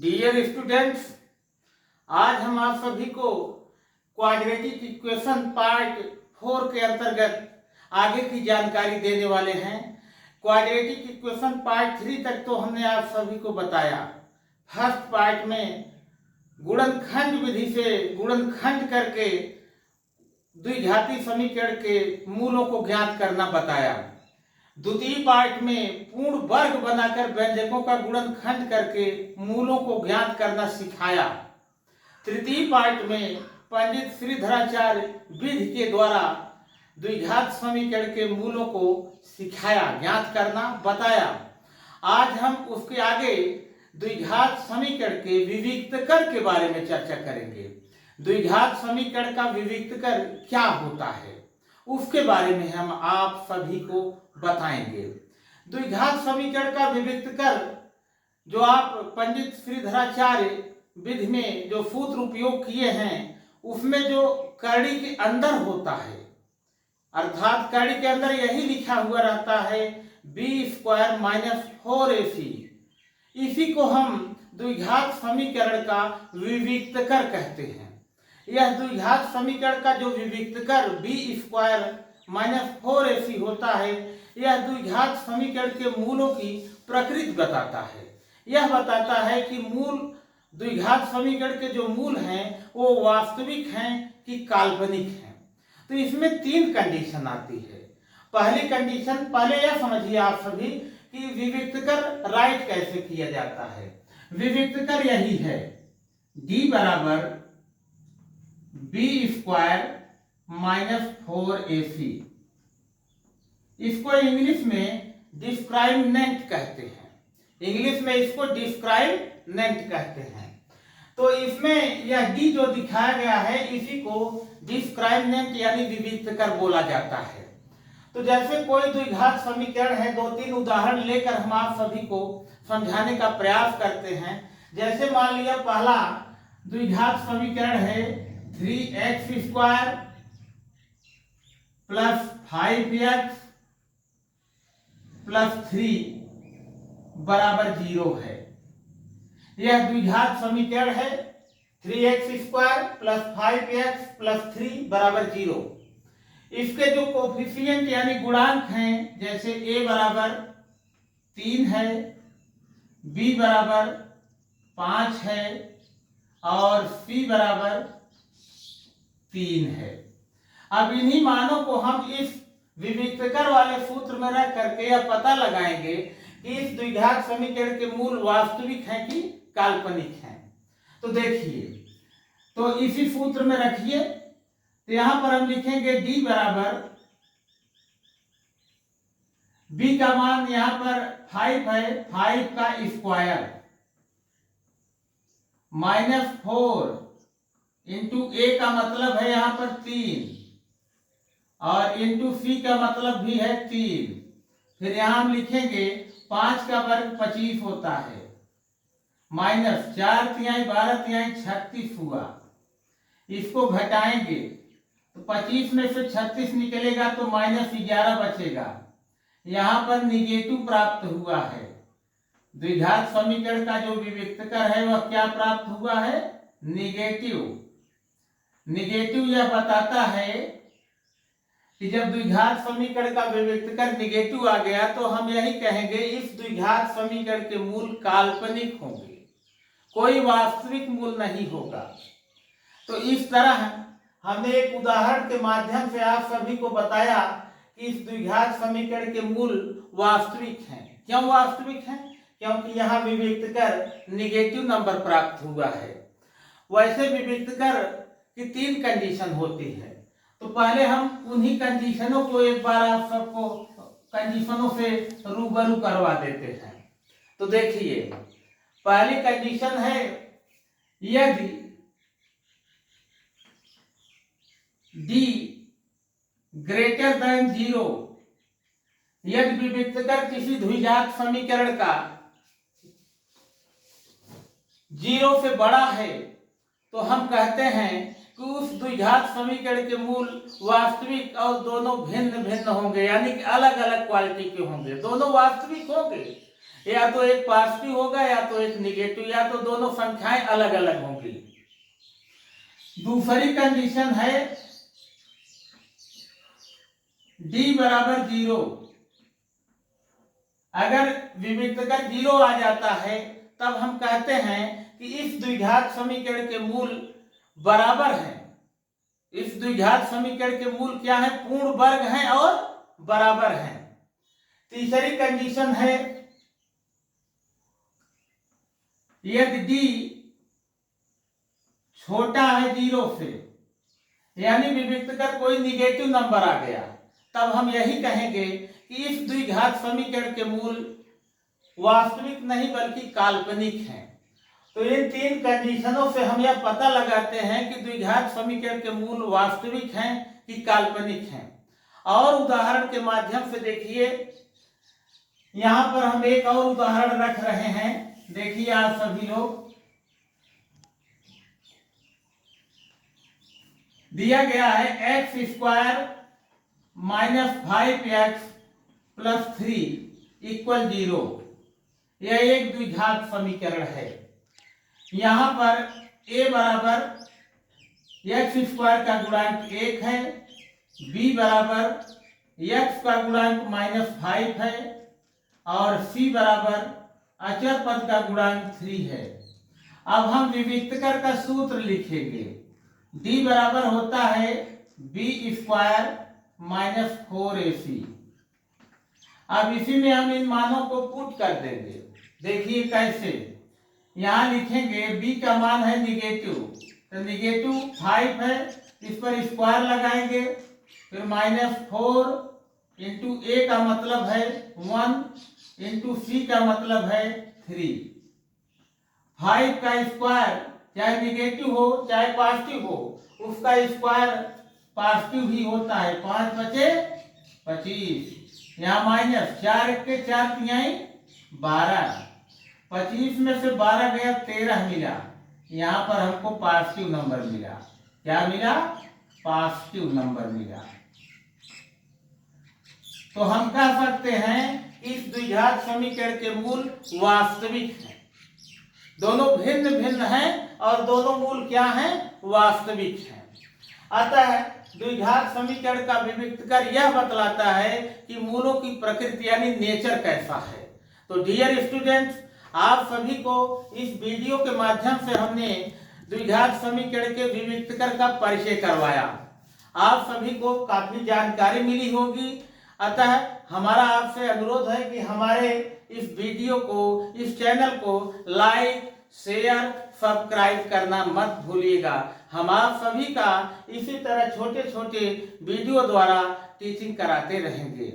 Dear students, आज हम आप सभी को क्वाड्रेटिक इक्वेशन पार्ट 4 के अंतर्गत आगे की जानकारी देने वाले हैं। क्वाड्रेटिक इक्वेशन पार्ट 3 तक तो हमने आप सभी को बताया। फर्स्ट पार्ट में गुणनखंड विधि से गुणनखंड करके द्विघाती समीकरण के मूलों को ज्ञात करना बताया। द्वितीय पार्ट में पूर्ण वर्ग बनाकर व्यंजकों का गुणनखंड करके मूलों को ज्ञात करना सिखाया। तृतीय पार्ट में पंडित श्रीधराचार्य विधि के द्वारा द्विघात समीकरण के मूलों को सिखाया, ज्ञात करना बताया। आज हम उसके आगे द्विघात समीकरण के विविक्तकर के बारे में चर्चा करेंगे। द्विघात समीकरण का विविक्तकर क्या होता है उसके बारे में हम आप सभी को बताएंगे। द्विघात समीकरण का विविक्तकर जो आप पंडित श्रीधराचार्य विधि में जो सूत्र उपयोग किए हैं उसमें जो कड़ी के अंदर होता है, अर्थात कड़ी के अंदर यही लिखा हुआ रहता है b² - 4ac, इसी को हम द्विघात समीकरण का विविक्तकर कहते हैं। यह द्विघात समीकरण का जो विविक्तकर b² - 4ac होता है, यह द्विघात समीकरण के मूलों की प्रकृति बताता है। यह बताता है कि मूल द्विघात समीकरण के जो मूल हैं वो वास्तविक हैं कि काल्पनिक हैं। तो इसमें 3 कंडीशन आती है। पहली कंडीशन, पहले यह समझिए आप सभी कि विविक्तकर राइट कैसे किया जाता है। विविक्तकर यही है, d बराबर b² - 4ac। इसको इंग्लिश में डिस्क्राइमिनेंट कहते हैं। इंग्लिश में इसको डिस्क्राइमिनेंट कहते हैं। तो इसमें यह d जो दिखाया गया है इसी को डिस्क्राइमिनेंट यानी विविक्तकर बोला जाता है। तो जैसे कोई द्विघात समीकरण है, 2-3 उदाहरण लेकर हम आप सभी को समझाने का प्रयास करते हैं। जैसे मान लिया पहला द्विघात समीकरण है 3x² + 5x + 3 बराबर 0 है। यह द्विघात समीकरण है 3x² + 5x + 3 बराबर 0। इसके जो कोफिशिएंट यानी गुणांक हैं, जैसे a बराबर 3 है, b बराबर 5 है और c बराबर 3 है। अब इन्हीं मानों को हम इस विविक्तकर वाले सूत्र में रख करके यह पता लगाएंगे कि इस द्विघात समीकरण के मूल वास्तविक हैं कि काल्पनिक हैं। तो देखिए, तो इसी सूत्र में रखिए। तो यहां पर हम लिखेंगे d बराबर, b का मान यहां पर 5 है, 5 का स्क्वायर -4 इंटू a का मतलब है यहां पर 3 और इंटू c का मतलब भी है 3। फिर यहां हम लिखेंगे 5 का वर्ग 25 होता है, -4 तिहाई 12 तिहाई 36 हुआ। इसको घटाएंगे तो 25 में से 36 निकलेगा तो -11 बचेगा। यहाँ पर निगेटिव प्राप्त हुआ है। द्विघात समीकरण का जो विविक्तकर है वह क्या प्राप्त हुआ है? निगेटिव। निगेटिव यह बताता है कि जब द्विघात समीकरण का विविक्तकर निगेटिव आ गया तो हम यही कहेंगे इस द्विघात समीकरण के मूल काल्पनिक होंगे, कोई वास्तविक मूल नहीं होगा। तो इस तरह हमने एक उदाहरण के माध्यम से आप सभी को बताया कि इस द्विघात समीकरण के मूल वास्तविक हैं। क्यों वास्तविक हैं? क्योंकि यहाँ विविक्तकर निगेटिव नंबर प्राप्त हुआ है। वैसे विविक्तकर की 3 कंडीशन होती है। तो पहले हम उन्हीं कंडीशनों को एक बार आप सबको कंडीशनों से रूबरू करवा देते हैं। तो देखिए, पहली कंडीशन है यदि d > 0, यदि विविक्तकर किसी द्विघात समीकरण का 0 से बड़ा है तो हम कहते हैं कि उस द्विघात समीकरण के मूल वास्तविक और दोनों भिन्न भिन्न होंगे, यानी कि अलग अलग क्वालिटी के होंगे। दोनों वास्तविक होंगे या तो एक पॉजिटिव होगा या तो एक निगेटिव, या तो दोनों संख्याएं अलग अलग होंगी। दूसरी कंडीशन है d बराबर 0। अगर विविक्तकर 0 आ जाता है तब हम कहते हैं कि इस द्विघात समीकरण के मूल बराबर हैं। इस द्विघात समीकरण के मूल क्या है? पूर्ण वर्ग हैं और बराबर हैं। तीसरी कंडीशन है यदि d छोटा है 0 से, यानी विविक्तकर कोई निगेटिव नंबर आ गया, तब हम यही कहेंगे कि इस द्विघात समीकरण के मूल वास्तविक नहीं बल्कि काल्पनिक हैं। तो इन तीन कंडीशनों से हम यह पता लगाते हैं कि द्विघात समीकरण के मूल वास्तविक हैं कि काल्पनिक हैं। और उदाहरण के माध्यम से देखिए, यहां पर हम एक और उदाहरण रख रहे हैं। देखिए आप सभी लोग, दिया गया है x² minus 5x plus 3 equal 0। यह एक द्विघात समीकरण है। यहां पर a बराबर x² का गुणांक 1 है, b बराबर x का गुणांक -5 है और c बराबर अचर पद का गुणांक 3 है। अब हम विविक्तकर का सूत्र लिखेंगे। d बराबर होता है b² माइनस 4ac। अब इसी में हम इन मानों को पुट कर देंगे। देखिए कैसे, यहां लिखेंगे b का मान है निगेटिव, तो निगेटिव 5 है, इस पर स्क्वायर लगाएंगे, फिर -4 इंटू a का मतलब है 1 इंटू c का मतलब है 3। 5 का स्क्वायर चाहे निगेटिव हो चाहे पॉजिटिव हो, उसका स्क्वायर पॉजिटिव ही होता है। 5 बचे 25, यहाँ माइनस 4 के 4 तिहाई 12, 25 में से 12 गया 13 मिला। यहाँ पर हमको पॉजिटिव नंबर मिला। क्या मिला? पॉजिटिव नंबर मिला। तो हम कह सकते हैं इस द्विघात समीकरण के मूल वास्तविक हैं। दोनों भिन्न भिन्न हैं और दोनों मूल क्या हैं? वास्तविक हैं। अतः द्विघात समीकरण का विविक्तकर यह बतलाता है कि मूलों की प्रकृति यानी नेचर कैसा है। तो डियर स्टूडेंट्स, आप सभी को इस वीडियो के माध्यम से हमने द्विघात समीकरण के विविक्तकर का परिचय करवाया। आप सभी को काफी जानकारी मिली होगी। अतः हमारा आपसे अनुरोध है कि हमारे इस वीडियो को, इस चैनल को लाइक, शेयर, सब्सक्राइब करना मत भूलिएगा। हम आप सभी का इसी तरह छोटे छोटे वीडियो द्वारा टीचिंग कराते रहेंगे।